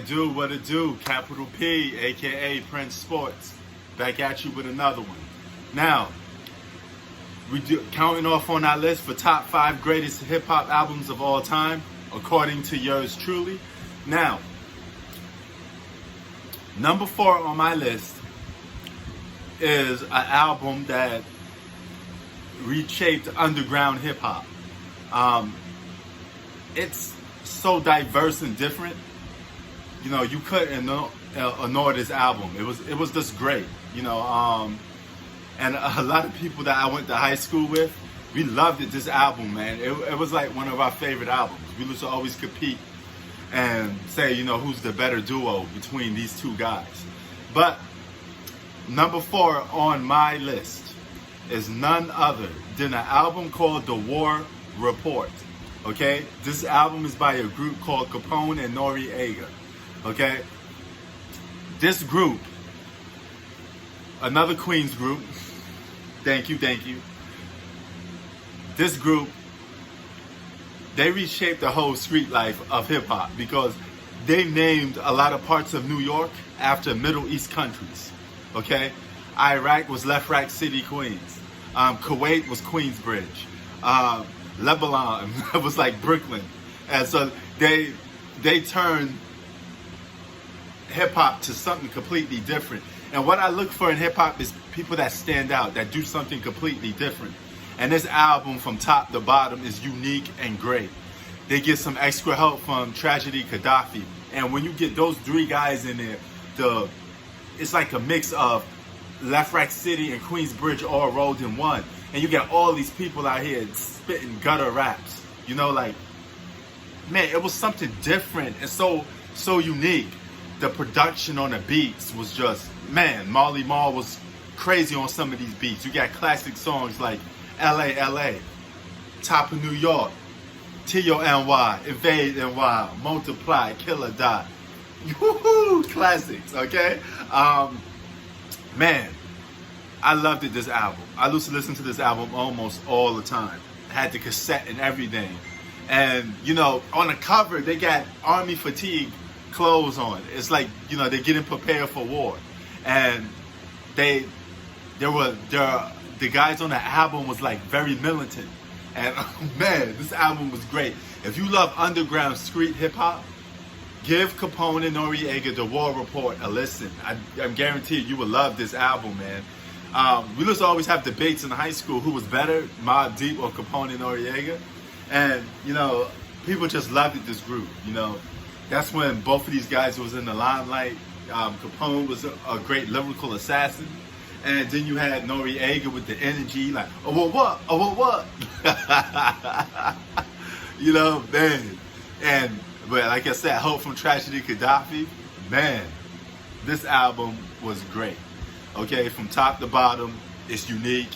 do, what it do, Capital P, aka Prince Sports, back at you with another one. Now, we do counting off on our list for top 5 greatest hip hop albums of all time, according to yours truly. Now, number 4 on my list is an album that reshaped underground hip hop. It's so diverse and different. You know, you couldn't ignore this album. It was just great. You know, and a lot of people that I went to high school with, we loved it. This album, man. It was like one of our favorite albums. We used to always compete and say, you know, who's the better duo between these two guys. But number 4 on my list is none other than an album called The War Report. Okay, this album is by a group called Capone and Noreaga. Okay, this group, another Queens group. Thank you. This group, they reshaped the whole street life of hip hop because they named a lot of parts of New York after Middle East countries. Okay, Iraq was Left Rack City, Queens. Kuwait was Queensbridge. Lebanon was like Brooklyn. And so they turned hip hop to something completely different. And what I look for in hip hop is people that stand out, that do something completely different. And this album from top to bottom is unique and great. They get some extra help from Tragedy Khadafi. And when you get those 3 guys in there, it's like a mix of Left Rack City and Queensbridge all rolled in one. And you got all these people out here spitting gutter raps. You know, like, man, it was something different and so unique. The production on the beats was just, man, Marley Marl was crazy on some of these beats. You got classic songs like LA, LA, Top of New York, T.O.N.Y., Invade NY, Multiply, Kill or Die. Woohoo! Classics, okay? Man, I loved it, this album. I used to listen to this album almost all the time. Had the cassette and everything. And, you know, on the cover, they got army fatigue clothes on. It's like, you know, they're getting prepared for war. And the guys on the album was like very militant. And man, this album was great. If you love underground street hip hop, give Capone and Noreaga The War Report a listen. I'm guaranteed you will love this album, man. We used to always have debates in high school who was better, Mobb Deep or Capone and Noreaga. And, you know, people just loved it, this group, you know. That's when both of these guys was in the limelight. Capone was a great lyrical assassin. And then you had Noreaga with the energy, like, oh, what? You know, man. But like I said, Hope from Tragedy Khadafi, man, this album was great. Okay, from top to bottom, it's unique,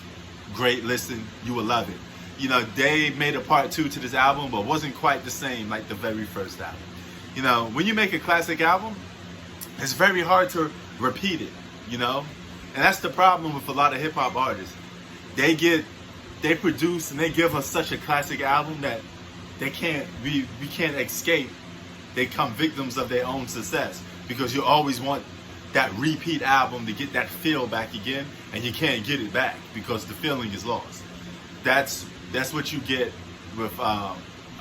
great listen, you will love it. You know, they made a part 2 to this album, but wasn't quite the same like the very first album. You know, when you make a classic album, it's very hard to repeat it, you know? And that's the problem with a lot of hip hop artists. They produce and they give us such a classic album that we can't escape. They become victims of their own success because you always want that repeat album to get that feel back again, and you can't get it back because the feeling is lost. That's what you get with a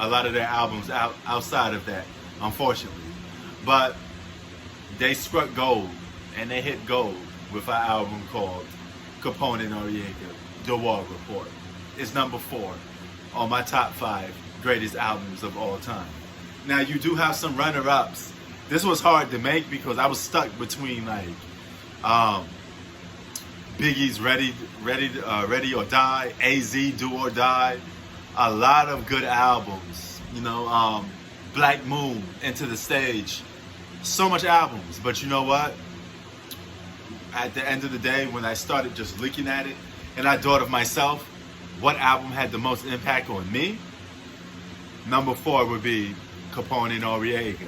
lot of their albums outside of that, unfortunately. But they struck gold, and they hit gold with an album called Capone and Noreaga, The War Report. It's number 4 on my top 5 greatest albums of all time. Now, you do have some runner-ups. This was hard to make because I was stuck between like Biggie's Ready or Die, AZ Do or Die. A lot of good albums, you know. Black Moon, Into the Stage. So much albums, but you know what? At the end of the day, when I started just looking at it, and I thought of myself, what album had the most impact on me? Number 4 would be Capone and Noreaga.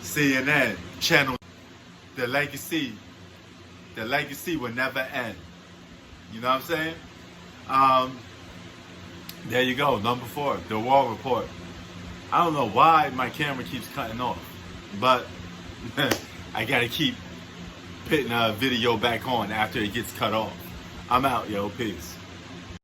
CNN, Channel, the legacy will never end. You know what I'm saying? There you go, number 4, The War Report. I don't know why my camera keeps cutting off. but I gotta keep putting a video back on after it gets cut off. I'm out, yo. Peace.